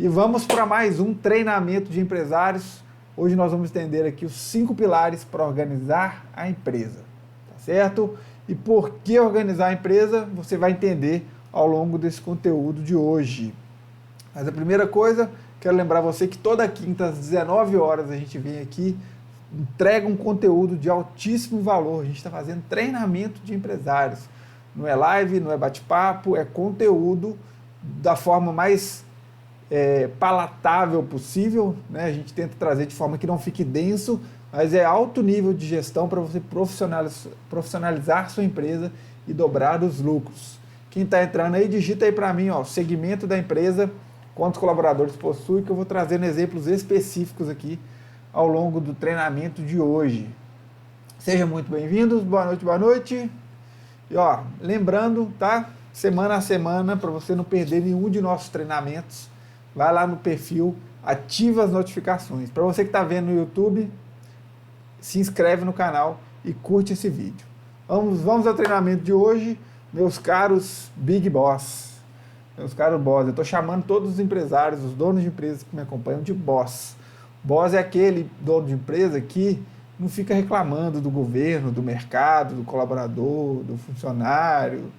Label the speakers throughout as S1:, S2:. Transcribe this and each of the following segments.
S1: E vamos para mais um treinamento de empresários. Hoje nós vamos entender aqui os 5 pilares para organizar a empresa, tá certo? E por que organizar a empresa, você vai entender ao longo desse conteúdo de hoje. Mas a primeira coisa, quero lembrar você que toda quinta às 19 horas a gente vem aqui, entrega um conteúdo de altíssimo valor. A gente está fazendo treinamento de empresários. Não é live, não é bate-papo, é conteúdo da forma mais palatável possível, né? A gente tenta trazer de forma que não fique denso, mas é alto nível de gestão para você profissionalizar sua empresa e dobrar os lucros. Quem está entrando aí, digita aí para mim, ó, segmento da empresa, quantos colaboradores possui, que eu vou trazendo exemplos específicos aqui ao longo do treinamento de hoje. Sejam muito bem-vindos, boa noite, boa noite. E ó, lembrando, tá? Semana a semana, para você não perder nenhum de nossos treinamentos, vai lá no perfil, ativa as notificações. Para você que está vendo no YouTube, se inscreve no canal e curte esse vídeo. Vamos ao treinamento de hoje, meus caros Big Boss. Meus caros Boss, eu estou chamando todos os empresários, os donos de empresas que me acompanham de Boss. Boss é aquele dono de empresa que não fica reclamando do governo, do mercado, do colaborador, do funcionário,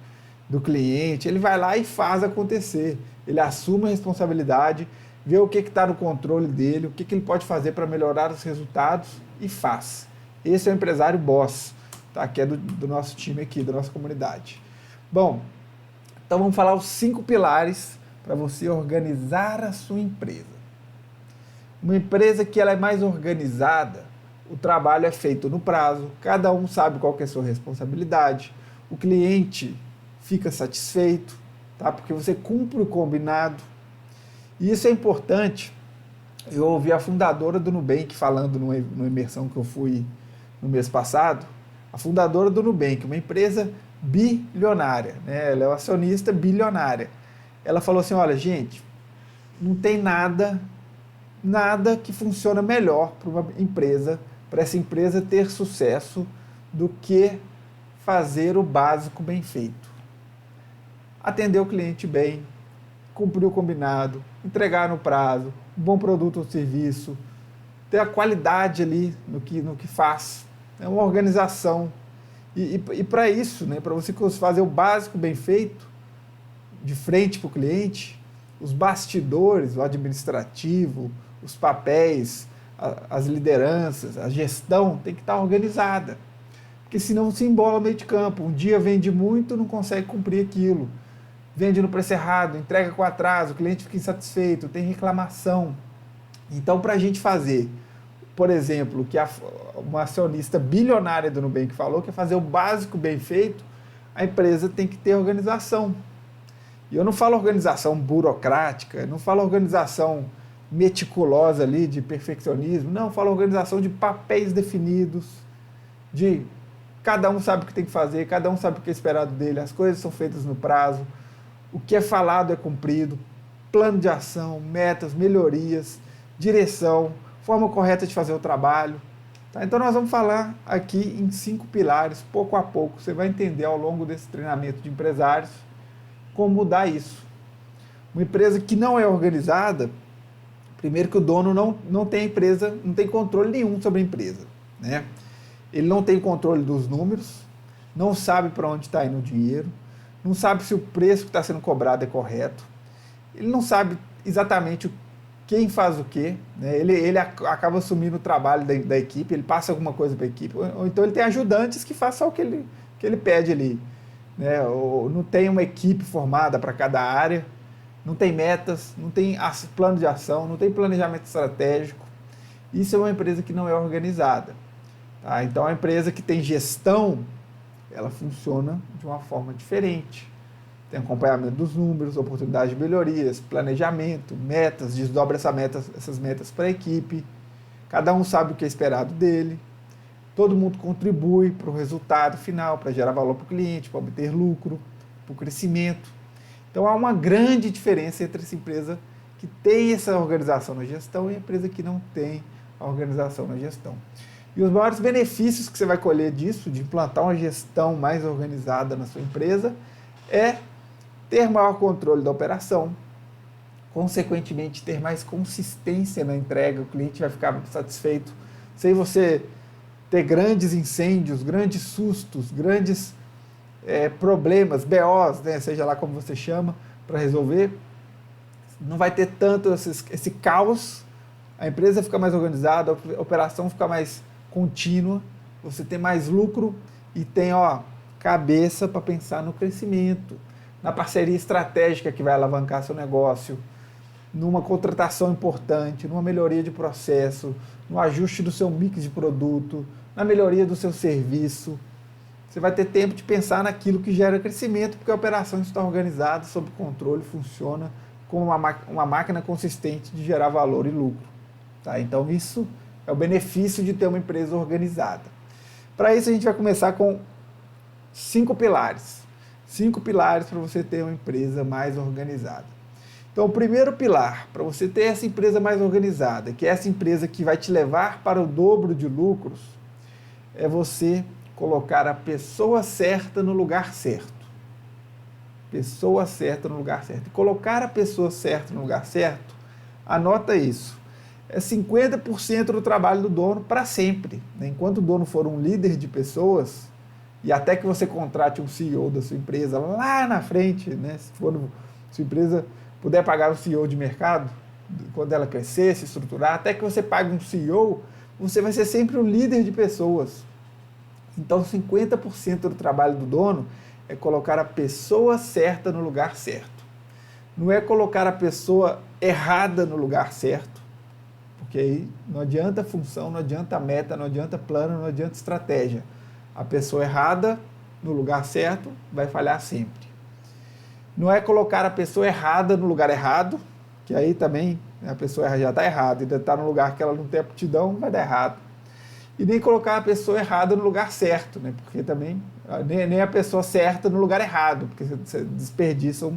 S1: do cliente. Ele vai lá e faz acontecer. Ele assume a responsabilidade, vê o que está no controle dele, o que ele pode fazer para melhorar os resultados e faz. Esse é o empresário boss, tá? Que é do nosso time aqui, da nossa comunidade. Bom, então vamos falar os 5 pilares para você organizar a sua empresa. Uma empresa que ela é mais organizada, o trabalho é feito no prazo, cada um sabe qual que é a sua responsabilidade, o cliente fica satisfeito, tá? Porque você cumpre o combinado. E isso é importante. Eu ouvi a fundadora do Nubank falando numa imersão que eu fui no mês passado, a fundadora do Nubank, uma empresa bilionária, né? Ela é uma acionista bilionária. Ela falou assim, olha, gente, não tem nada que funciona melhor para uma empresa, para essa empresa ter sucesso, do que fazer o básico bem feito. Atender o cliente bem, cumprir o combinado, entregar no prazo, um bom produto ou serviço, ter a qualidade ali no que faz. É uma organização. E para isso, né, para você fazer o básico bem feito, de frente para o cliente, os bastidores, o administrativo, os papéis, as lideranças, a gestão tem que estar organizada. Porque senão se embola no meio de campo. Um dia vende muito, não consegue cumprir aquilo. Vende no preço errado, entrega com atraso, o cliente fica insatisfeito, tem reclamação. Então, para a gente fazer, por exemplo, o que uma acionista bilionária do Nubank falou, que é fazer o básico bem feito, a empresa tem que ter organização. E eu não falo organização burocrática, não falo organização meticulosa ali, de perfeccionismo, não, eu falo organização de papéis definidos, de cada um sabe o que tem que fazer, cada um sabe o que é esperado dele, as coisas são feitas no prazo, o que é falado é cumprido, plano de ação, metas, melhorias, direção, forma correta de fazer o trabalho. Tá? Então nós vamos falar aqui em 5 pilares, pouco a pouco, você vai entender ao longo desse treinamento de empresários como mudar isso. Uma empresa que não é organizada, primeiro que o dono não tem empresa, não tem controle nenhum sobre a empresa, né? Ele não tem controle dos números, não sabe para onde está indo o dinheiro, não sabe se o preço que está sendo cobrado é correto, ele não sabe exatamente quem faz o quê, né? Ele acaba assumindo o trabalho da equipe, ele passa alguma coisa para a equipe, ou então ele tem ajudantes que fazem só o que ele pede ali, né? Ou não tem uma equipe formada para cada área, não tem metas, não tem plano de ação, não tem planejamento estratégico. Isso é uma empresa que não é organizada. Tá? Então, a empresa que tem gestão, ela funciona de uma forma diferente. Tem acompanhamento dos números, oportunidades de melhorias, planejamento, metas, desdobra essas metas para a equipe. Cada um sabe o que é esperado dele. Todo mundo contribui para o resultado final, para gerar valor para o cliente, para obter lucro, para o crescimento. Então, há uma grande diferença entre essa empresa que tem essa organização na gestão e a empresa que não tem a organização na gestão. E os maiores benefícios que você vai colher disso, de implantar uma gestão mais organizada na sua empresa, é ter maior controle da operação, consequentemente ter mais consistência na entrega, o cliente vai ficar satisfeito, sem você ter grandes incêndios, grandes sustos, grandes problemas, BOs, né, seja lá como você chama, para resolver. Não vai ter tanto esse caos, a empresa fica mais organizada, a operação fica mais contínua, você tem mais lucro e tem cabeça para pensar no crescimento, na parceria estratégica que vai alavancar seu negócio, numa contratação importante, numa melhoria de processo, no ajuste do seu mix de produto, na melhoria do seu serviço. Você vai ter tempo de pensar naquilo que gera crescimento, porque a operação está organizada, sob controle, funciona como uma máquina consistente de gerar valor e lucro. Tá? Então isso é o benefício de ter uma empresa organizada. Para isso a gente vai começar com 5 pilares. 5 pilares para você ter uma empresa mais organizada. Então o primeiro pilar, para você ter essa empresa mais organizada, que é essa empresa que vai te levar para o dobro de lucros, é você colocar a pessoa certa no lugar certo. Pessoa certa no lugar certo. E colocar a pessoa certa no lugar certo, anota isso, é 50% do trabalho do dono para sempre. Enquanto o dono for um líder de pessoas, e até que você contrate um CEO da sua empresa lá na frente, né, se sua empresa puder pagar um CEO de mercado, quando ela crescer, se estruturar, até que você pague um CEO, você vai ser sempre um líder de pessoas. Então 50% do trabalho do dono é colocar a pessoa certa no lugar certo. Não é colocar a pessoa errada no lugar certo, porque aí não adianta função, não adianta meta, não adianta plano, não adianta estratégia. A pessoa errada no lugar certo vai falhar sempre. Não é colocar a pessoa errada no lugar errado, que aí também a pessoa já está errada, ainda está no lugar que ela não tem aptidão, vai dar errado. E nem colocar a pessoa errada no lugar certo, né? Porque também nem a pessoa certa no lugar errado, porque você desperdiça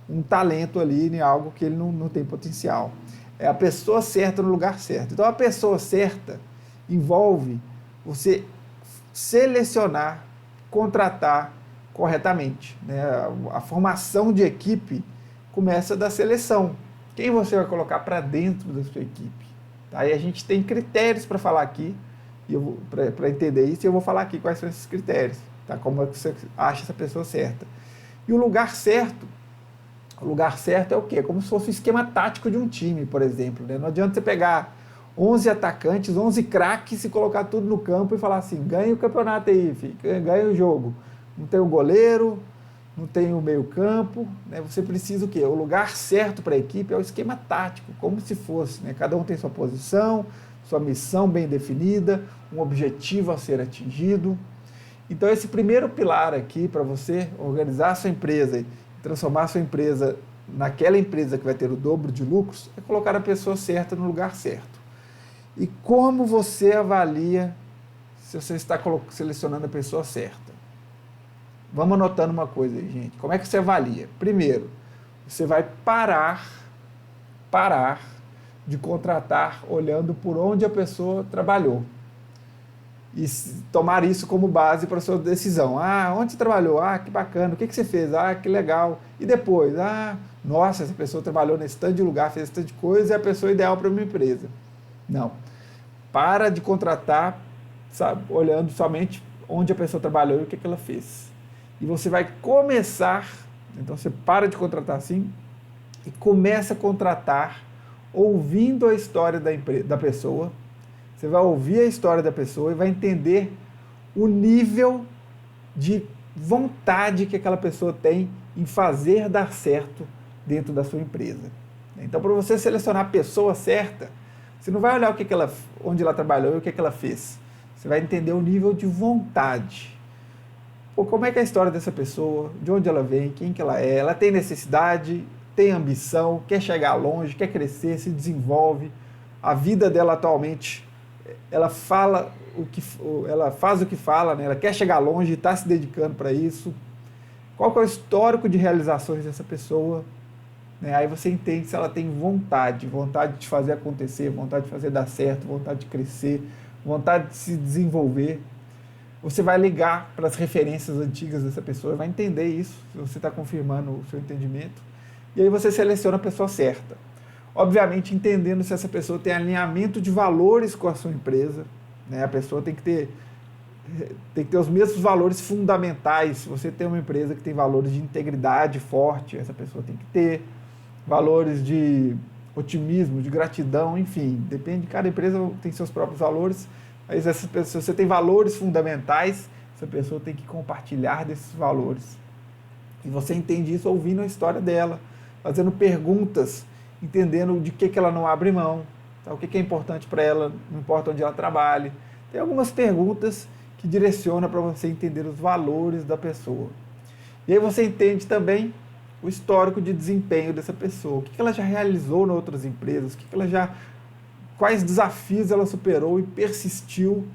S1: um talento ali em algo que ele não tem potencial. É a pessoa certa no lugar certo. Então a pessoa certa envolve você selecionar, contratar corretamente, né? A formação de equipe começa da seleção. Quem você vai colocar para dentro da sua equipe? Tá? E a gente tem critérios para falar aqui, para entender isso, e eu vou falar aqui quais são esses critérios, tá? Como é que você acha essa pessoa certa. E o lugar certo é o quê? Como se fosse o esquema tático de um time, por exemplo, né? Não adianta você pegar 11 atacantes, 11 craques e colocar tudo no campo e falar assim, ganha o campeonato aí, filho, ganha o jogo. Não tem o goleiro, não tem o meio campo, né? Você precisa o quê? O lugar certo para a equipe é o esquema tático, como se fosse, né? Cada um tem sua posição, sua missão bem definida, um objetivo a ser atingido. Então esse primeiro pilar aqui para você organizar a sua empresa e transformar a sua empresa naquela empresa que vai ter o dobro de lucros é colocar a pessoa certa no lugar certo. E como você avalia se você está selecionando a pessoa certa? Vamos anotando uma coisa aí, gente. Como é que você avalia? Primeiro, você vai parar de contratar olhando por onde a pessoa trabalhou. E tomar isso como base para a sua decisão. Ah, onde você trabalhou? Ah, que bacana. O que você fez? Ah, que legal. E depois? Ah, nossa, essa pessoa trabalhou nesse tanto de lugar, fez esse tanto de coisa, é a pessoa ideal para uma empresa. Não. Para de contratar, sabe, olhando somente onde a pessoa trabalhou e o que ela fez. E você vai começar, então você para de contratar assim e começa a contratar ouvindo a história da pessoa. Você vai ouvir a história da pessoa e vai entender o nível de vontade que aquela pessoa tem em fazer dar certo dentro da sua empresa. Então, para você selecionar a pessoa certa, você não vai olhar onde ela trabalhou e o que ela fez. Você vai entender o nível de vontade. Pô, como é que é a história dessa pessoa, de onde ela vem, quem que ela tem necessidade, tem ambição, quer chegar longe, quer crescer, se desenvolve. A vida dela atualmente, ela faz o que fala, né? Ela quer chegar longe e está se dedicando para isso. Qual que é o histórico de realizações dessa pessoa? Né? Aí você entende se ela tem vontade de fazer acontecer, vontade de fazer dar certo, vontade de crescer, vontade de se desenvolver. Você vai ligar para as referências antigas dessa pessoa, vai entender isso, se você está confirmando o seu entendimento. e aí você seleciona a pessoa certa. Obviamente entendendo se essa pessoa tem alinhamento de valores com a sua empresa, né? A pessoa tem que ter os mesmos valores fundamentais. Se você tem uma empresa que tem valores de integridade forte, essa pessoa tem que ter valores de otimismo, de gratidão, enfim, depende, cada empresa tem seus próprios valores, mas se você tem valores fundamentais, essa pessoa tem que compartilhar desses valores. E você entende isso ouvindo a história dela, fazendo perguntas, entendendo de que ela não abre mão, tá? O que é importante para ela, não importa onde ela trabalhe. Tem algumas perguntas que direcionam para você entender os valores da pessoa. E aí você entende também o histórico de desempenho dessa pessoa, o que ela já realizou em outras empresas, quais desafios ela superou e persistiu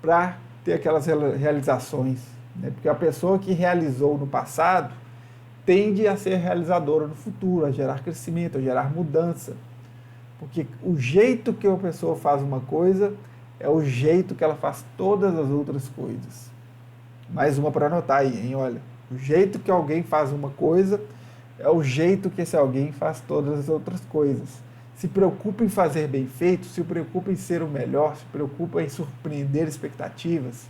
S1: para ter aquelas realizações, né? Porque a pessoa que realizou no passado tende a ser realizadora no futuro, a gerar crescimento, a gerar mudança. Porque o jeito que a pessoa faz uma coisa é o jeito que ela faz todas as outras coisas. Mais uma para anotar aí, hein? Olha, o jeito que alguém faz uma coisa é o jeito que esse alguém faz todas as outras coisas. Se preocupa em fazer bem feito, se preocupa em ser o melhor, se preocupa em surpreender expectativas.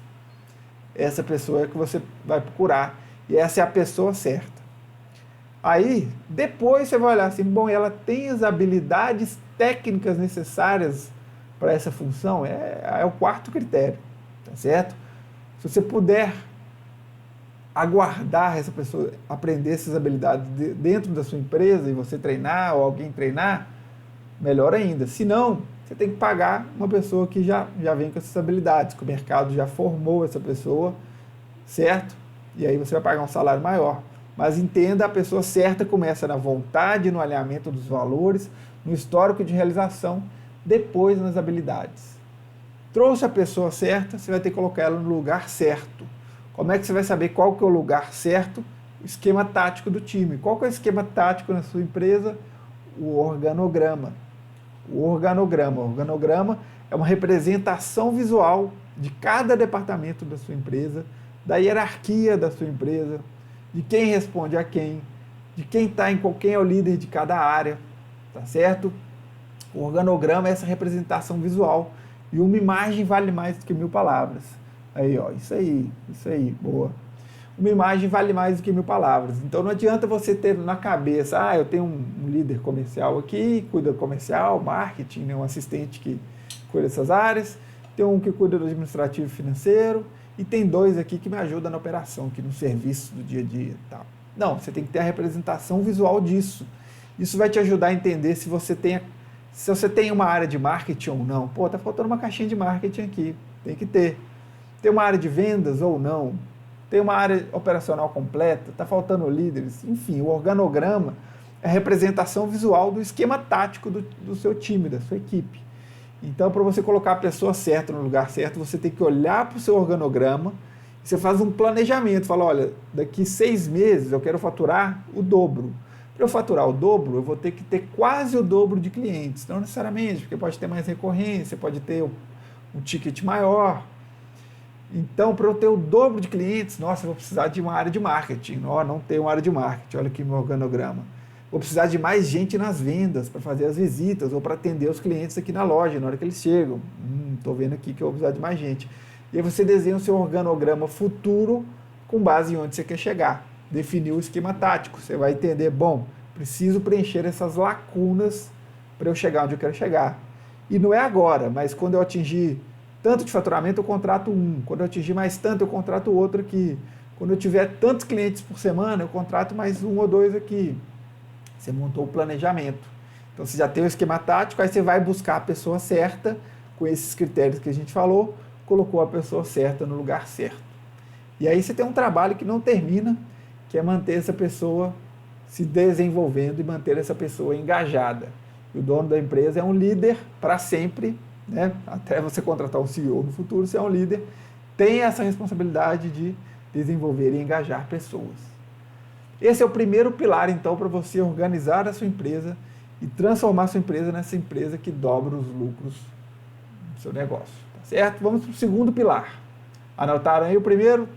S1: Essa pessoa é que você vai procurar. E essa é a pessoa certa. Aí, depois você vai olhar assim, bom, ela tem as habilidades técnicas necessárias para essa função? É o quarto critério, tá certo? Se você puder aguardar essa pessoa aprender essas habilidades dentro da sua empresa e você treinar ou alguém treinar, melhor ainda. Se não, você tem que pagar uma pessoa que já vem com essas habilidades, que o mercado já formou essa pessoa, certo? E aí você vai pagar um salário maior. Mas entenda, a pessoa certa começa na vontade, no alinhamento dos valores, no histórico de realização, depois nas habilidades. Trouxe a pessoa certa, você vai ter que colocar ela no lugar certo. Como é que você vai saber qual que é o lugar certo? O esquema tático do time. Qual que é o esquema tático na sua empresa? O organograma. O organograma é uma representação visual de cada departamento da sua empresa, da hierarquia da sua empresa, de quem responde a quem, de quem quem é o líder de cada área, tá certo? O organograma é essa representação visual e uma imagem vale mais do que 1000 palavras. Aí, ó, isso aí, boa. Uma imagem vale mais do que 1000 palavras. Então não adianta você ter na cabeça, eu tenho um líder comercial aqui, cuida do comercial, marketing, né, um assistente que cuida dessas áreas, tem um que cuida do administrativo e financeiro, e tem 2 aqui que me ajudam na operação, aqui no serviço do dia a dia e tal. Não, você tem que ter a representação visual disso. Isso vai te ajudar a entender se você tem uma área de marketing ou não. Pô, tá faltando uma caixinha de marketing aqui, tem que ter. Tem uma área de vendas ou não? Tem uma área operacional completa? Está faltando líderes? Enfim, o organograma é a representação visual do esquema tático do seu time, da sua equipe. Então, para você colocar a pessoa certa no lugar certo, você tem que olhar para o seu organograma, e você faz um planejamento, fala, olha, daqui 6 meses eu quero faturar o dobro. Para eu faturar o dobro, eu vou ter que ter quase o dobro de clientes. Não necessariamente, porque pode ter mais recorrência, pode ter um ticket maior. Então, para eu ter o dobro de clientes, nossa, eu vou precisar de uma área de marketing. Não tenho uma área de marketing, olha aqui meu organograma. Vou precisar de mais gente nas vendas para fazer as visitas ou para atender os clientes aqui na loja, na hora que eles chegam. Estou vendo aqui que eu vou precisar de mais gente. E aí você desenha o seu organograma futuro com base em onde você quer chegar. Definir o esquema tático. Você vai entender, bom, preciso preencher essas lacunas para eu chegar onde eu quero chegar. E não é agora, mas quando eu atingir tanto de faturamento, eu contrato um. Quando eu atingir mais tanto, eu contrato outro aqui. Quando eu tiver tantos clientes por semana, eu contrato mais 1 ou 2 aqui. Você montou o planejamento. Então, você já tem o esquema tático, aí você vai buscar a pessoa certa, com esses critérios que a gente falou, colocou a pessoa certa no lugar certo. E aí você tem um trabalho que não termina, que é manter essa pessoa se desenvolvendo e manter essa pessoa engajada. E o dono da empresa é um líder para sempre, né? Até você contratar um CEO no futuro, você é um líder, tem essa responsabilidade de desenvolver e engajar pessoas. Esse é o primeiro pilar, então, para você organizar a sua empresa e transformar a sua empresa nessa empresa que dobra os lucros do seu negócio. Tá certo? Vamos para o segundo pilar. Anotaram aí o primeiro?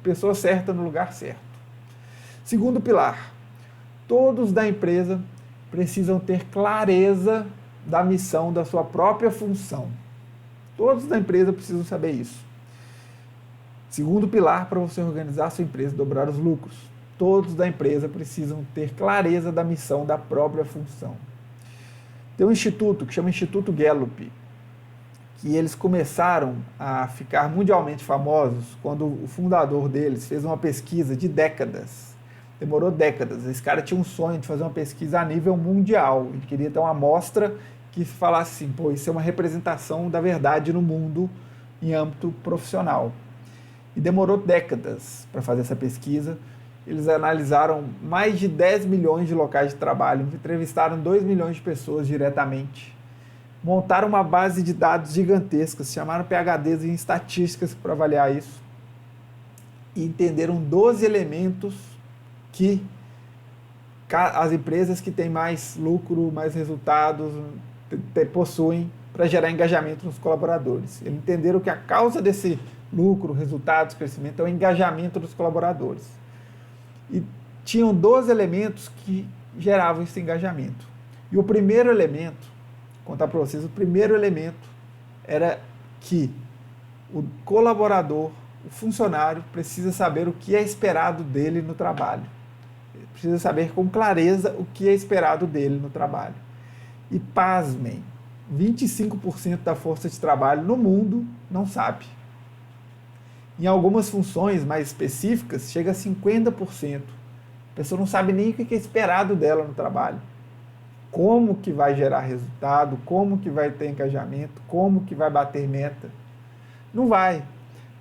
S1: Pessoa certa no lugar certo. Segundo pilar, todos da empresa precisam ter clareza da missão da sua própria função. Todos da empresa precisam saber isso. Segundo pilar para você organizar a sua empresa e dobrar os lucros. Todos da empresa precisam ter clareza da missão da própria função. Tem um instituto que chama Instituto Gallup, que eles começaram a ficar mundialmente famosos quando o fundador deles fez uma pesquisa de décadas. Demorou décadas. Esse cara tinha um sonho de fazer uma pesquisa a nível mundial. Ele queria ter uma amostra que falasse assim, pô, isso é uma representação da verdade no mundo em âmbito profissional. E demorou décadas para fazer essa pesquisa. Eles analisaram mais de 10 milhões de locais de trabalho, entrevistaram 2 milhões de pessoas diretamente, montaram uma base de dados gigantesca, chamaram PhDs em estatísticas para avaliar isso, e entenderam 12 elementos que as empresas que têm mais lucro, mais resultados, possuem para gerar engajamento nos colaboradores. Eles entenderam que a causa desse lucro, resultados, crescimento é o engajamento dos colaboradores. E tinham 12 elementos que geravam esse engajamento. E o primeiro elemento, vou contar para vocês, o primeiro elemento era que o colaborador, o funcionário, precisa saber o que é esperado dele no trabalho. Ele precisa saber com clareza o que é esperado dele no trabalho. E pasmem, 25% da força de trabalho no mundo não sabe. Em algumas funções mais específicas, chega a 50%. A pessoa não sabe nem o que é esperado dela no trabalho. Como que vai gerar resultado, como que vai ter engajamento, como que vai bater meta. Não vai.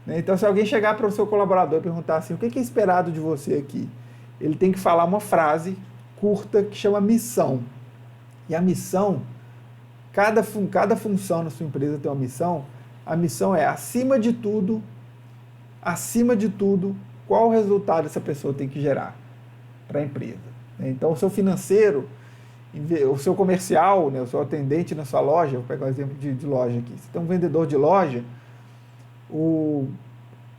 S1: Então, se alguém chegar para o seu colaborador e perguntar assim, o que é esperado de você aqui? Ele tem que falar uma frase curta que chama missão. E a missão, cada função na sua empresa tem uma missão. A missão é, acima de tudo, qual o resultado essa pessoa tem que gerar para a empresa. Então, o seu financeiro, o seu comercial, o seu atendente na sua loja, vou pegar um exemplo de loja aqui. Você tem um vendedor de loja,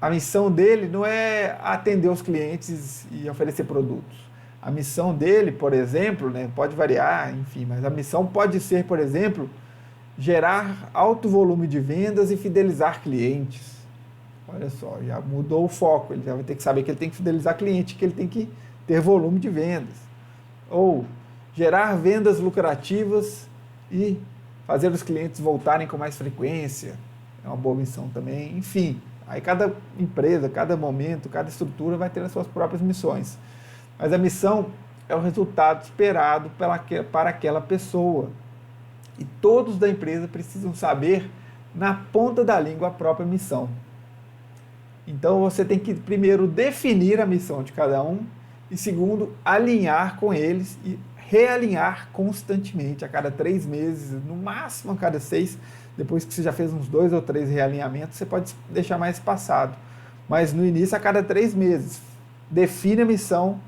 S1: a missão dele não é atender os clientes e oferecer produtos. A missão dele, por exemplo, pode variar, enfim, mas a missão pode ser, por exemplo, gerar alto volume de vendas e fidelizar clientes. Olha só, já mudou o foco, ele já vai ter que saber que ele tem que fidelizar cliente, que ele tem que ter volume de vendas. Ou gerar vendas lucrativas e fazer os clientes voltarem com mais frequência. É uma boa missão também. Enfim, aí cada empresa, cada momento, cada estrutura vai ter as suas próprias missões. Mas a missão é o resultado esperado para aquela pessoa. E todos da empresa precisam saber, na ponta da língua, a própria missão. Então você tem que, primeiro, definir a missão de cada um e, segundo, alinhar com eles e realinhar constantemente, a cada 3 meses, no máximo a cada 6. Depois que você já fez uns 2 ou 3 realinhamentos, você pode deixar mais espaçado. Mas no início, a cada 3 meses, define a missão,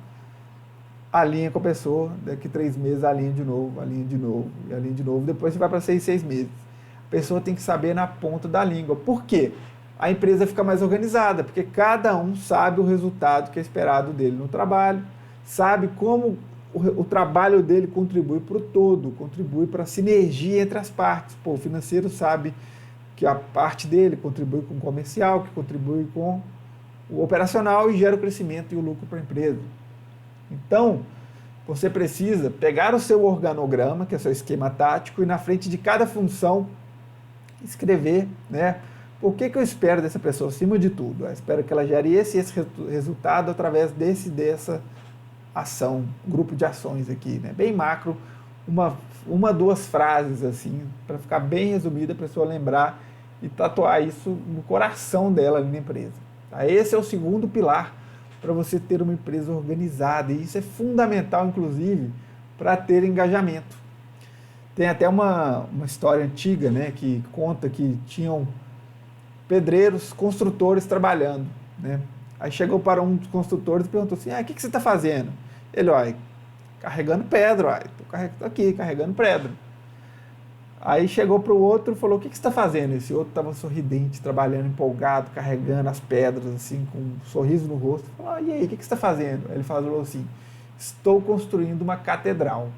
S1: alinha com a pessoa, daqui 3 meses alinha de novo, e alinha de novo, depois você vai para 6 meses. A pessoa tem que saber na ponta da língua. Por quê? A empresa fica mais organizada, porque cada um sabe o resultado que é esperado dele no trabalho, sabe como o trabalho dele contribui para o todo, contribui para a sinergia entre as partes. Pô, o financeiro sabe que a parte dele contribui com o comercial, que contribui com o operacional e gera o crescimento e o lucro para a empresa. Então, você precisa pegar o seu organograma, que é o seu esquema tático, e na frente de cada função escrever, o que eu espero dessa pessoa acima de tudo? Eu espero que ela gere esse resultado através dessa ação, grupo de ações aqui, bem macro, uma, 2 frases assim, para ficar bem resumida, a pessoa lembrar e tatuar isso no coração dela ali na empresa. Tá? Esse é o segundo pilar para você ter uma empresa organizada, e isso é fundamental, inclusive, para ter engajamento. Tem até uma história antiga, que conta que tinham pedreiros, construtores trabalhando, Aí chegou para um dos construtores e perguntou assim, o que você está fazendo? Ele, carregando pedra, estou aqui, carregando pedra. Aí chegou para o outro e falou, o que você está fazendo? Esse outro estava sorridente, trabalhando, empolgado, carregando as pedras, assim, com um sorriso no rosto. Falou, e aí, o que você está fazendo? Aí ele falou assim, estou construindo uma catedral.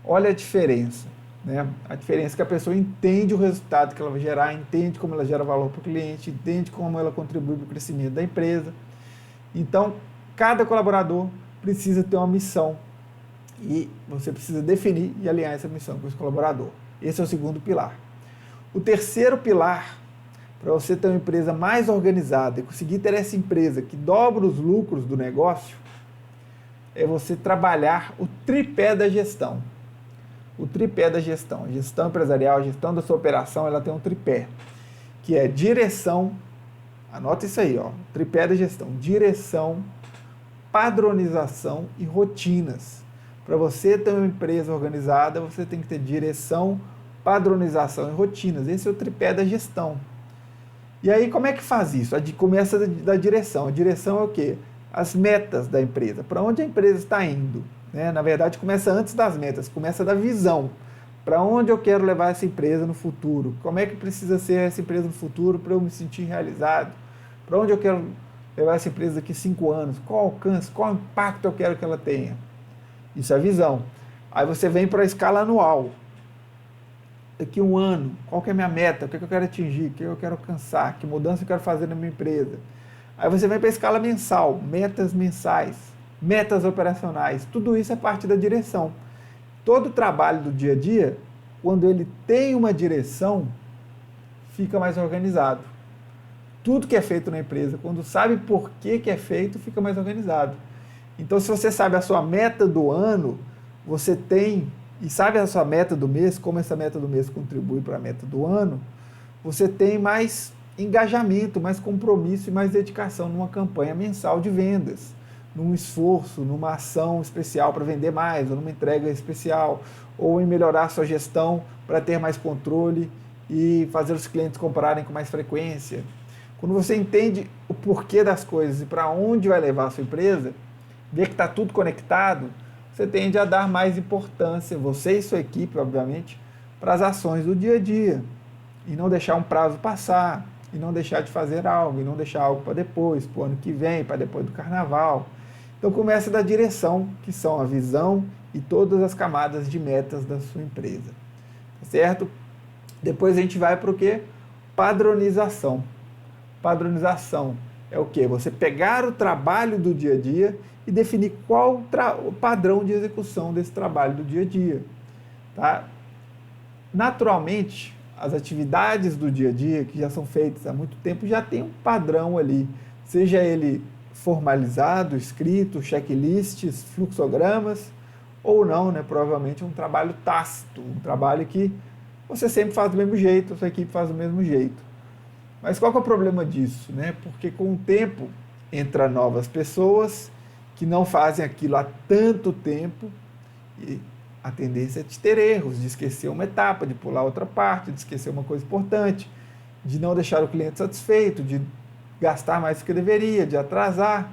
S1: Olha a diferença, né? A diferença é que a pessoa entende o resultado que ela vai gerar, entende como ela gera valor para o cliente, entende como ela contribui para o crescimento da empresa. Então, cada colaborador precisa ter uma missão e você precisa definir e alinhar essa missão com esse colaborador. Esse é o segundo pilar. O terceiro pilar, para você ter uma empresa mais organizada e conseguir ter essa empresa que dobra os lucros do negócio, é você trabalhar o tripé da gestão. O tripé da gestão. A gestão empresarial, a gestão da sua operação, ela tem um tripé, que é direção, anota isso aí, ó, tripé da gestão, direção, padronização e rotinas. Para você ter uma empresa organizada, você tem que ter direção, padronização e rotinas. Esse é o tripé da gestão. E aí, como é que faz isso? Começa da direção. A direção é o quê? As metas da empresa. Para onde a empresa está indo? Né? Na verdade, começa antes das metas, começa da visão. Para onde eu quero levar essa empresa no futuro? Como é que precisa ser essa empresa no futuro para eu me sentir realizado? Para onde eu quero levar essa empresa daqui a 5 anos? Qual alcance? Qual impacto eu quero que ela tenha? Isso é a visão. Aí você vem para a escala anual. Daqui a 1 ano, qual que é a minha meta? O que eu quero atingir? O que eu quero alcançar? Que mudança eu quero fazer na minha empresa? Aí você vem para a escala mensal, metas mensais, metas operacionais. Tudo isso é parte da direção. Todo o trabalho do dia a dia, quando ele tem uma direção, fica mais organizado. Tudo que é feito na empresa, quando sabe por que é feito, fica mais organizado. Então, se você sabe a sua meta do ano, você tem, e sabe a sua meta do mês, como essa meta do mês contribui para a meta do ano, você tem mais engajamento, mais compromisso e mais dedicação numa campanha mensal de vendas, num esforço, numa ação especial para vender mais, ou numa entrega especial, ou em melhorar a sua gestão para ter mais controle e fazer os clientes comprarem com mais frequência. Quando você entende o porquê das coisas e para onde vai levar a sua empresa, vê que está tudo conectado, você tende a dar mais importância, você e sua equipe, obviamente, para as ações do dia a dia. E não deixar um prazo passar, e não deixar de fazer algo, e não deixar algo para depois, para o ano que vem, para depois do carnaval. Então começa da direção, que são a visão e todas as camadas de metas da sua empresa. Certo? Depois a gente vai para o quê? Padronização. Padronização é o quê? Você pegar o trabalho do dia a dia e definir qual o padrão de execução desse trabalho do dia a dia. Tá? Naturalmente, as atividades do dia a dia, que já são feitas há muito tempo, já tem um padrão ali, seja ele formalizado, escrito, checklists, fluxogramas, ou não, né? Provavelmente um trabalho tácito, um trabalho que você sempre faz do mesmo jeito, a sua equipe faz do mesmo jeito. Mas qual que é o problema disso? Né? Porque com o tempo entra novas pessoas que não fazem aquilo há tanto tempo e a tendência é de ter erros, de esquecer uma etapa, de pular outra parte, de esquecer uma coisa importante, de não deixar o cliente satisfeito, de gastar mais do que deveria, de atrasar,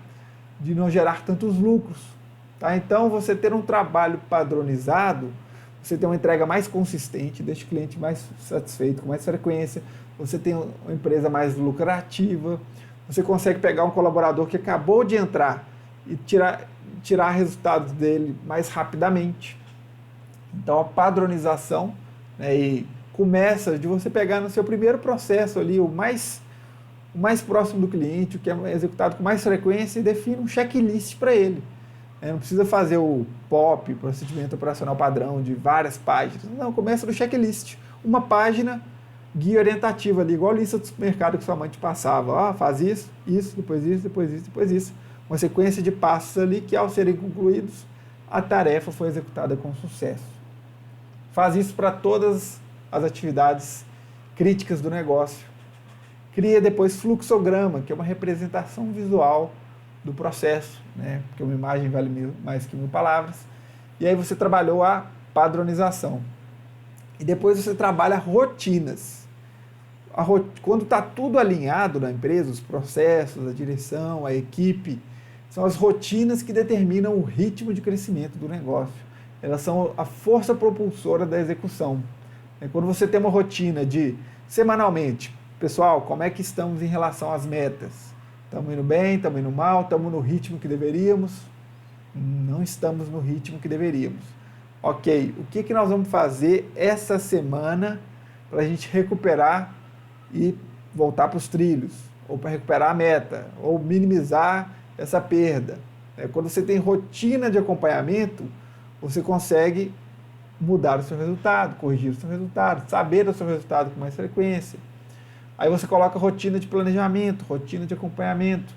S1: de não gerar tantos lucros. Tá? Então, você ter um trabalho padronizado, você tem uma entrega mais consistente, deixa o cliente mais satisfeito, com mais frequência, você tem uma empresa mais lucrativa, você consegue pegar um colaborador que acabou de entrar e tirar resultados dele mais rapidamente. Então, a padronização, né, e começa de você pegar no seu primeiro processo ali, o mais próximo do cliente, o que é executado com mais frequência, e define um checklist para ele. Não precisa fazer o POP, procedimento operacional padrão, de várias páginas. Não, começa no checklist. Uma página, guia orientativa ali, igual a lista do supermercado que sua mãe te passava. Faz isso, depois isso, depois isso, depois isso. Uma sequência de passos ali que, ao serem concluídos, a tarefa foi executada com sucesso. Faz isso para todas as atividades críticas do negócio. Cria depois fluxograma, que é uma representação visual do processo, né? Porque uma imagem vale mais que 1000 palavras. E aí você trabalhou a padronização. E depois você trabalha rotinas. Quando está tudo alinhado na empresa, os processos, a direção, a equipe, são as rotinas que determinam o ritmo de crescimento do negócio. Elas são a força propulsora da execução. Quando você tem uma rotina de, semanalmente, pessoal, como é que estamos em relação às metas? Estamos indo bem, estamos indo mal, estamos no ritmo que deveríamos? não estamos no ritmo que deveríamos. Ok, o que nós vamos fazer essa semana para a gente recuperar e voltar para os trilhos, ou para recuperar a meta, ou minimizar essa perda? Quando você tem rotina de acompanhamento, você consegue mudar o seu resultado, corrigir o seu resultado, saber o seu resultado com mais frequência. Aí você coloca rotina de planejamento, rotina de acompanhamento.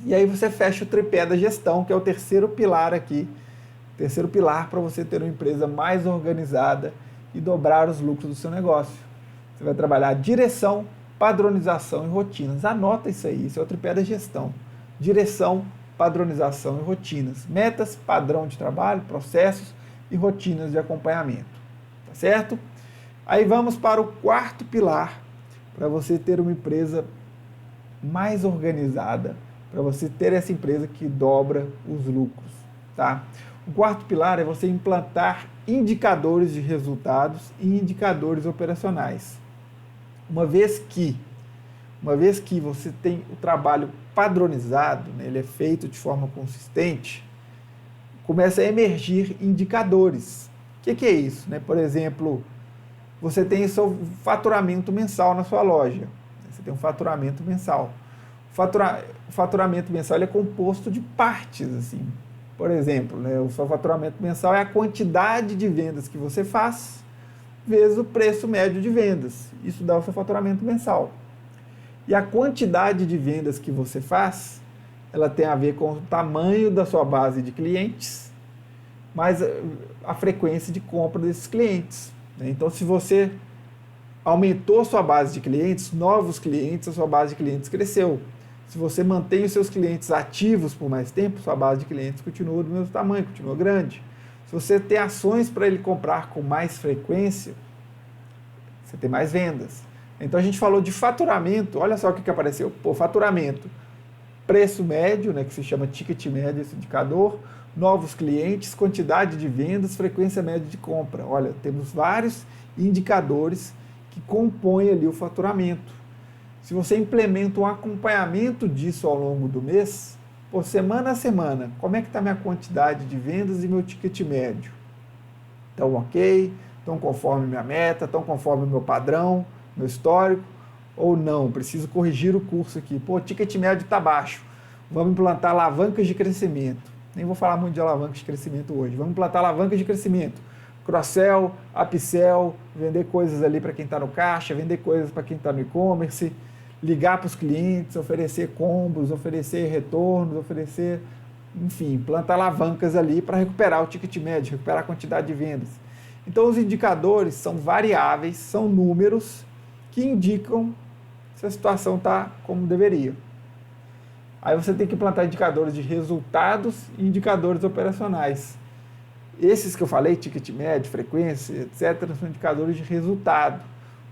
S1: E aí você fecha o tripé da gestão, que é o terceiro pilar aqui. Terceiro pilar para você ter uma empresa mais organizada e dobrar os lucros do seu negócio. Você vai trabalhar direção, padronização e rotinas. Anota isso aí, isso é o tripé da gestão. Direção, padronização e rotinas. Metas, padrão de trabalho, processos e rotinas de acompanhamento. Tá certo? Aí vamos para o quarto pilar, para você ter uma empresa mais organizada, para você ter essa empresa que dobra os lucros, tá? O quarto pilar é você implantar indicadores de resultados e indicadores operacionais. Uma vez que você tem o trabalho padronizado, né, ele é feito de forma consistente, começa a emergir indicadores. O que é isso? Né? Por exemplo, você tem o seu faturamento mensal na sua loja. Você tem um faturamento mensal. O faturamento mensal ele é composto de partes, assim. Por exemplo, né, o seu faturamento mensal é a quantidade de vendas que você faz vezes o preço médio de vendas. Isso dá o seu faturamento mensal. E a quantidade de vendas que você faz, ela tem a ver com o tamanho da sua base de clientes, mais a frequência de compra desses clientes. Né? Então, se você aumentou a sua base de clientes, novos clientes, a sua base de clientes cresceu. Se você mantém os seus clientes ativos por mais tempo, sua base de clientes continua do mesmo tamanho, continua grande. Se você tem ações para ele comprar com mais frequência, você tem mais vendas. Então a gente falou de faturamento, olha só o que apareceu. Pô, faturamento, preço médio, né, que se chama ticket médio, esse indicador, novos clientes, quantidade de vendas, frequência média de compra. Olha, temos vários indicadores que compõem ali o faturamento. Se você implementa um acompanhamento disso ao longo do mês, por semana a semana, como é que está a minha quantidade de vendas e meu ticket médio? Estão ok? Estão conforme minha meta? Estão conforme o meu padrão, meu histórico? Ou não? Preciso corrigir o curso aqui. Pô, o ticket médio está baixo. Vamos implantar alavancas de crescimento. Nem vou falar muito de alavancas de crescimento hoje. Vamos implantar alavancas de crescimento. Cross-sell, upsell, vender coisas ali para quem está no caixa, vender coisas para quem está no e-commerce, ligar para os clientes, oferecer combos, oferecer retornos, oferecer, enfim, plantar alavancas ali para recuperar o ticket médio, recuperar a quantidade de vendas. Então, os indicadores são variáveis, são números que indicam se a situação está como deveria. Aí você tem que implantar indicadores de resultados e indicadores operacionais. Esses que eu falei, ticket médio, frequência, etc., são indicadores de resultado.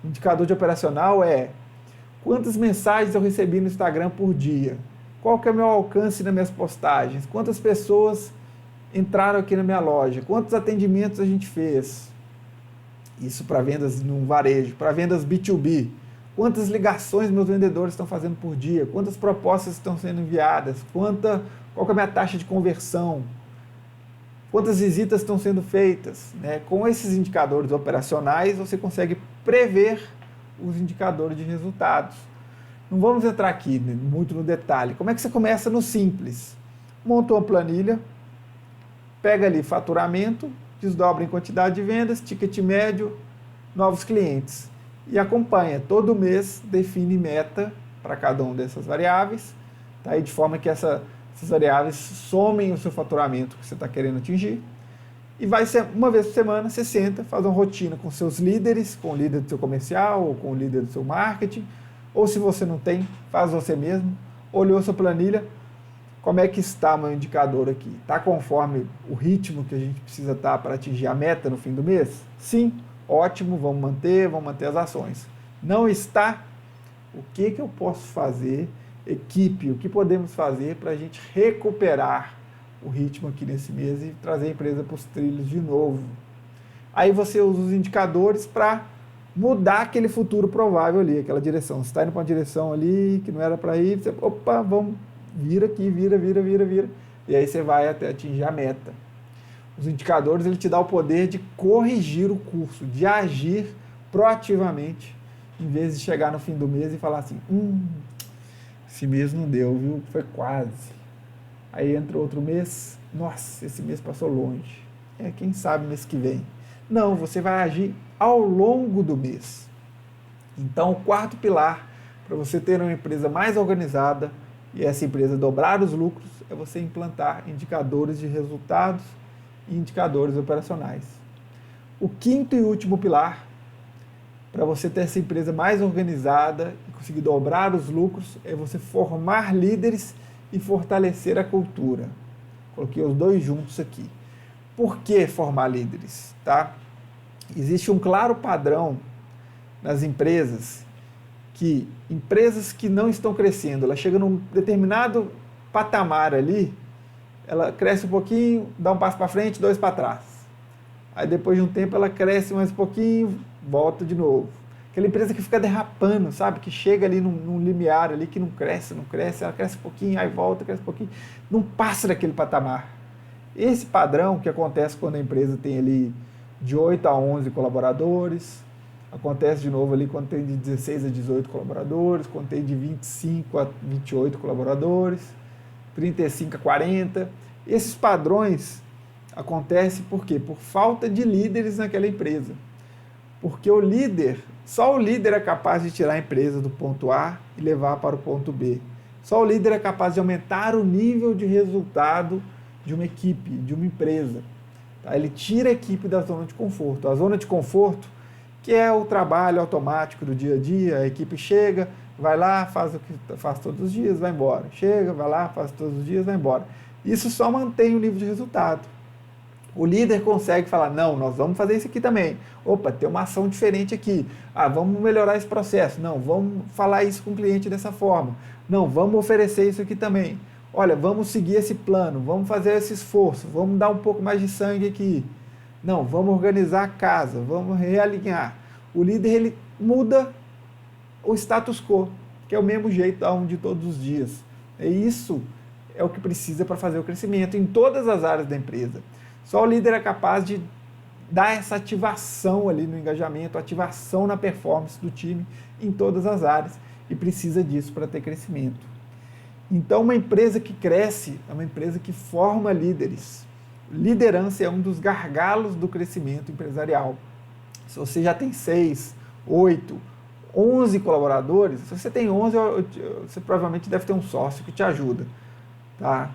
S1: O indicador de operacional é quantas mensagens eu recebi no Instagram por dia, qual que é o meu alcance nas minhas postagens, quantas pessoas entraram aqui na minha loja, quantos atendimentos a gente fez. Isso para vendas no varejo, para vendas B2B. Quantas ligações meus vendedores estão fazendo por dia, quantas propostas estão sendo enviadas, qual que é a minha taxa de conversão, quantas visitas estão sendo feitas. Né? Com esses indicadores operacionais, você consegue prever os indicadores de resultados. Não vamos entrar aqui muito no detalhe. Como é que você começa no simples? Monta uma planilha, pega ali faturamento, desdobra em quantidade de vendas, ticket médio, novos clientes. E acompanha. Todo mês define meta para cada uma dessas variáveis, tá? Aí de forma que essas variáveis somem o seu faturamento que você está querendo atingir. E vai ser uma vez por semana, você senta, faz uma rotina com seus líderes, com o líder do seu comercial, ou com o líder do seu marketing, ou se você não tem, faz você mesmo, olhou sua planilha, como é que está meu indicador aqui? Está conforme o ritmo que a gente precisa estar para atingir a meta no fim do mês? Sim, ótimo, vamos manter as ações. Não está? O que eu posso fazer, equipe, o que podemos fazer para a gente recuperar o ritmo aqui nesse mês e trazer a empresa para os trilhos de novo? Aí você usa os indicadores para mudar aquele futuro provável ali, aquela direção. Você está indo para uma direção ali que não era para ir, você, opa, vamos, vira aqui, vira. e aí você vai até atingir a meta. Os indicadores, ele te dá o poder de corrigir o curso, de agir proativamente, em vez de chegar no fim do mês e falar assim, esse mês não deu, viu? Foi quase. Aí entra outro mês, nossa, esse mês passou longe. Quem sabe mês que vem. Não, você vai agir ao longo do mês. Então, o quarto pilar para você ter uma empresa mais organizada e essa empresa dobrar os lucros é você implantar indicadores de resultados e indicadores operacionais. O quinto e último pilar para você ter essa empresa mais organizada e conseguir dobrar os lucros é você formar líderes e fortalecer a cultura. Coloquei os dois juntos aqui. Por que formar líderes? Tá? Existe um claro padrão nas empresas que empresas que não estão crescendo, ela chega num determinado patamar ali, ela cresce um pouquinho, dá um passo para frente, dois para trás. Aí depois de um tempo ela cresce mais um pouquinho, volta de novo. Aquela empresa que fica derrapando, sabe? Que chega ali num limiar ali que não cresce, ela cresce um pouquinho, aí volta, cresce um pouquinho, não passa daquele patamar. Esse padrão que acontece quando a empresa tem ali de 8 a 11 colaboradores, acontece de novo ali quando tem de 16 a 18 colaboradores, quando tem de 25 a 28 colaboradores, 35 a 40. Esses padrões acontecem por quê? Por falta de líderes naquela empresa. Porque só o líder é capaz de tirar a empresa do ponto A e levar para o ponto B. Só o líder é capaz de aumentar o nível de resultado de uma equipe, de uma empresa. Tá? Ele tira a equipe da zona de conforto. A zona de conforto, que é o trabalho automático do dia a dia, a equipe chega, vai lá, faz o que faz todos os dias, vai embora. Chega, vai lá, faz todos os dias, vai embora. Isso só mantém o nível de resultado. O líder consegue falar, não, nós vamos fazer isso aqui também. Opa, tem uma ação diferente aqui. Vamos melhorar esse processo. Não, vamos falar isso com o cliente dessa forma. Não, vamos oferecer isso aqui também. Olha, vamos seguir esse plano, vamos fazer esse esforço, vamos dar um pouco mais de sangue aqui. Não, vamos organizar a casa, vamos realinhar. O líder, ele muda o status quo, que é o mesmo jeito de todos os dias. E isso é o que precisa para fazer o crescimento em todas as áreas da empresa. Só o líder é capaz de dar essa ativação ali no engajamento, ativação na performance do time em todas as áreas e precisa disso para ter crescimento. Então, uma empresa que cresce é uma empresa que forma líderes. Liderança é um dos gargalos do crescimento empresarial. Se você já tem 6, 8, 11 colaboradores, se você tem 11, você provavelmente deve ter um sócio que te ajuda. Tá?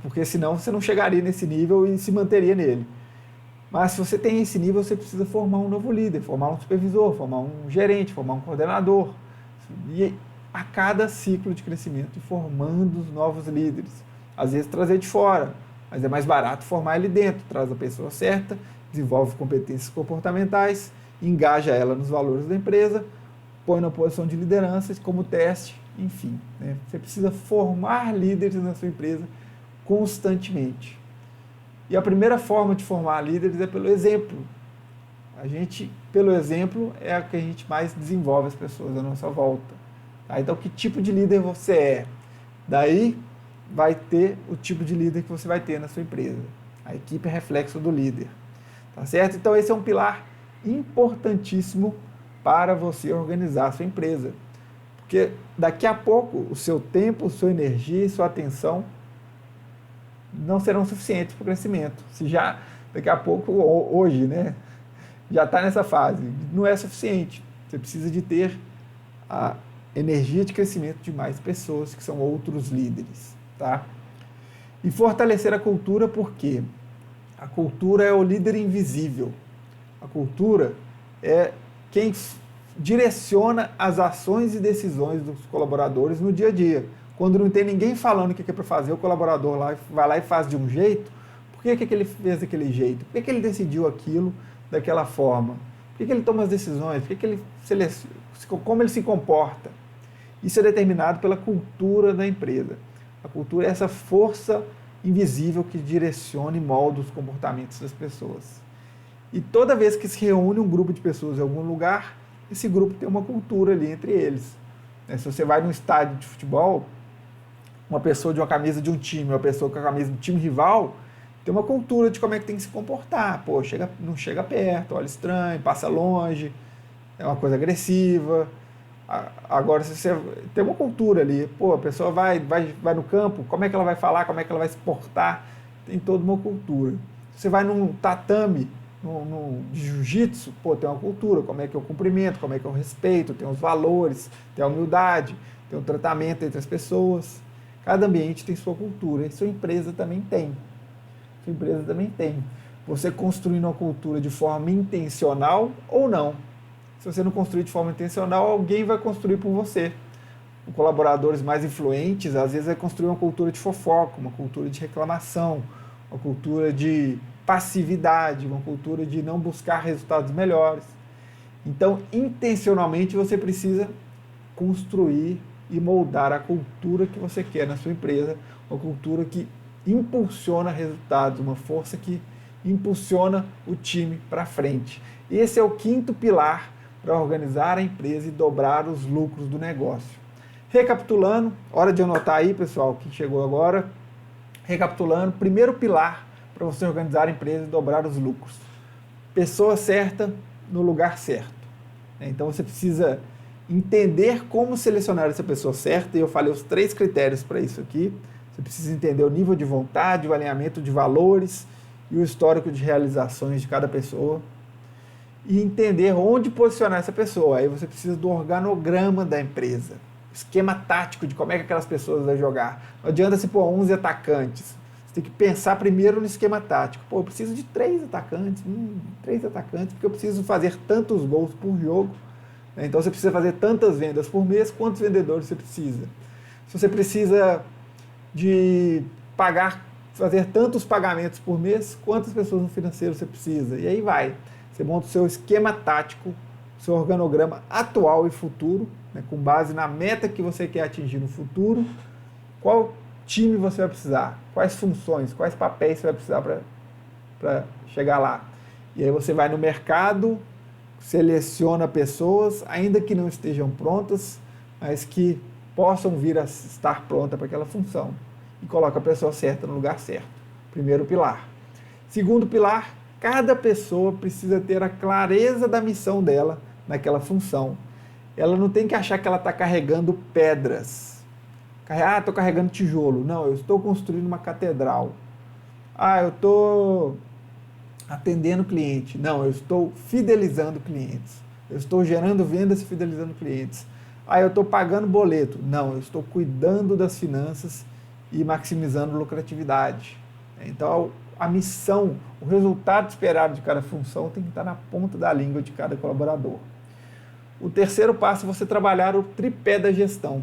S1: Porque senão você não chegaria nesse nível e se manteria nele. Mas se você tem esse nível, você precisa formar um novo líder, formar um supervisor, formar um gerente, formar um coordenador. E a cada ciclo de crescimento, formando os novos líderes. Às vezes trazer de fora, mas é mais barato formar ele dentro. Traz a pessoa certa, desenvolve competências comportamentais, engaja ela nos valores da empresa, põe na posição de liderança como teste, enfim. Né? Você precisa formar líderes na sua empresa constantemente. E a primeira forma de formar líderes é pelo exemplo. Pelo exemplo, é a que a gente mais desenvolve as pessoas à nossa volta. Tá? Então, que tipo de líder você é? Daí vai ter o tipo de líder que você vai ter na sua empresa. A equipe é reflexo do líder. Tá certo? Então, esse é um pilar importantíssimo para você organizar a sua empresa. Porque daqui a pouco o seu tempo, sua energia e sua atenção não serão suficientes para o crescimento. Se já, daqui a pouco, hoje, né, já está nessa fase, não é suficiente. Você precisa de ter a energia de crescimento de mais pessoas, que são outros líderes. Tá? E fortalecer a cultura, por quê? A cultura é o líder invisível. A cultura é quem direciona as ações e decisões dos colaboradores no dia a dia. Quando não tem ninguém falando o que é para fazer, o colaborador vai lá e faz de um jeito. Por que ele fez daquele jeito? Por que ele decidiu aquilo daquela forma? Por que ele toma as decisões? Como ele se comporta? Isso é determinado pela cultura da empresa. A cultura é essa força invisível que direciona e molda os comportamentos das pessoas. E toda vez que se reúne um grupo de pessoas em algum lugar, esse grupo tem uma cultura ali entre eles. Se você vai num estádio de futebol, uma pessoa de uma camisa de um time, uma pessoa com a camisa do time rival, tem uma cultura de como é que tem que se comportar. Pô, não chega perto, olha estranho, passa longe, é uma coisa agressiva. Agora, se você tem uma cultura ali, pô, a pessoa vai no campo, como é que ela vai falar, como é que ela vai se portar, tem toda uma cultura. Você vai num tatame, de jiu-jitsu, pô, tem uma cultura, como é que eu cumprimento, como é que eu respeito, tem os valores, tem a humildade, tem o tratamento entre as pessoas. Cada ambiente tem sua cultura, e sua empresa também tem. Sua empresa também tem. Você construindo uma cultura de forma intencional ou não. Se você não construir de forma intencional, alguém vai construir por você. Os colaboradores mais influentes, às vezes, vai construir uma cultura de fofoca, uma cultura de reclamação, uma cultura de passividade, uma cultura de não buscar resultados melhores. Então, intencionalmente, você precisa construir e moldar a cultura que você quer na sua empresa, uma cultura que impulsiona resultados, uma força que impulsiona o time para frente. Esse é o quinto pilar para organizar a empresa e dobrar os lucros do negócio. Recapitulando, hora de anotar aí, pessoal, que chegou agora. Recapitulando, primeiro pilar para você organizar a empresa e dobrar os lucros. Pessoa certa no lugar certo. Então você precisa entender como selecionar essa pessoa certa, e eu falei os 3 critérios para isso aqui. Você precisa entender o nível de vontade, o alinhamento de valores e o histórico de realizações de cada pessoa. E entender onde posicionar essa pessoa. Aí você precisa do organograma da empresa, esquema tático de como é que aquelas pessoas vão jogar. Não adianta se pôr 11 atacantes. Você tem que pensar primeiro no esquema tático. Pô, eu preciso de 3 atacantes, 3 atacantes, porque eu preciso fazer tantos gols por jogo. Então você precisa fazer tantas vendas por mês, quantos vendedores você precisa? Se você precisa de fazer tantos pagamentos por mês, quantas pessoas no financeiro você precisa? E aí vai. Você monta o seu esquema tático, seu organograma atual e futuro, né, com base na meta que você quer atingir no futuro, qual time você vai precisar, quais funções, quais papéis você vai precisar para chegar lá. E aí você vai no mercado, seleciona pessoas, ainda que não estejam prontas, mas que possam vir a estar pronta para aquela função, e coloca a pessoa certa no lugar certo. Primeiro pilar. Segundo pilar, cada pessoa precisa ter a clareza da missão dela naquela função. Ela não tem que achar que ela está carregando pedras. Estou carregando tijolo. Não, eu estou construindo uma catedral. Eu estou atendendo cliente. Não, eu estou fidelizando clientes. Eu estou gerando vendas e fidelizando clientes. Eu estou pagando boleto. Não, eu estou cuidando das finanças e maximizando lucratividade. Então, a missão, o resultado esperado de cada função tem que estar na ponta da língua de cada colaborador. O terceiro passo é você trabalhar o tripé da gestão.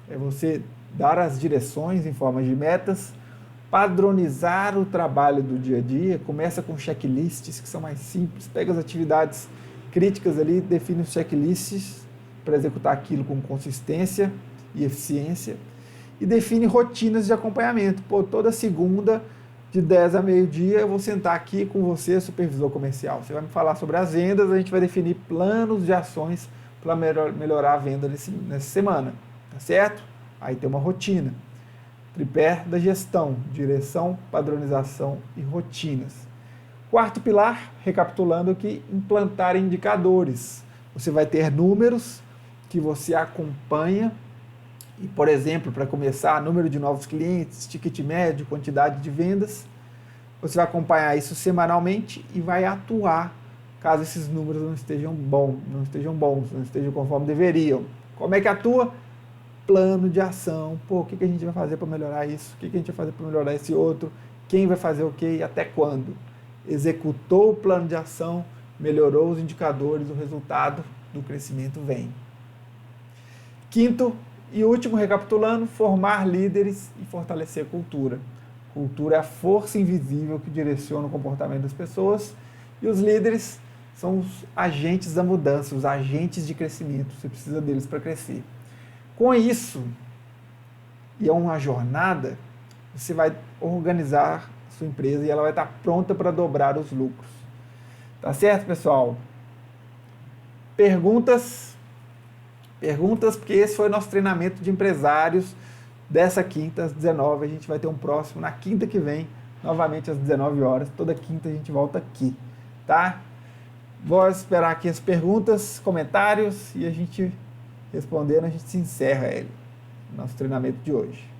S1: É você dar as direções em forma de metas, padronizar o trabalho do dia a dia, começa com checklists que são mais simples, pega as atividades críticas ali, define os checklists para executar aquilo com consistência e eficiência, e define rotinas de acompanhamento. Toda segunda, de 10 a meio-dia, eu vou sentar aqui com você, supervisor comercial. Você vai me falar sobre as vendas, a gente vai definir planos de ações para melhorar a venda nessa semana, tá certo? Aí tem uma rotina. Tripé da gestão, direção, padronização e rotinas. Quarto pilar, recapitulando aqui, implantar indicadores. Você vai ter números que você acompanha, e, por exemplo, para começar, número de novos clientes, ticket médio, quantidade de vendas. Você vai acompanhar isso semanalmente e vai atuar caso esses números não estejam bons, não estejam conforme deveriam. Como é que atua? Plano de ação. O que a gente vai fazer para melhorar isso? O que a gente vai fazer para melhorar esse outro? Quem vai fazer o quê e até quando? Executou o plano de ação, melhorou os indicadores, o resultado do crescimento vem. Quinto e último, recapitulando, formar líderes e fortalecer a cultura. Cultura é a força invisível que direciona o comportamento das pessoas, e os líderes são os agentes da mudança, os agentes de crescimento. Você precisa deles para crescer. Com isso, e é uma jornada, você vai organizar a sua empresa e ela vai estar pronta para dobrar os lucros. Tá certo, pessoal? Perguntas, porque esse foi o nosso treinamento de empresários dessa quinta às 19. A gente vai ter um próximo na quinta que vem, novamente às 19 horas. Toda quinta a gente volta aqui, tá? Vou esperar aqui as perguntas, comentários, e a gente respondendo, a gente se encerra ele, nosso treinamento de hoje.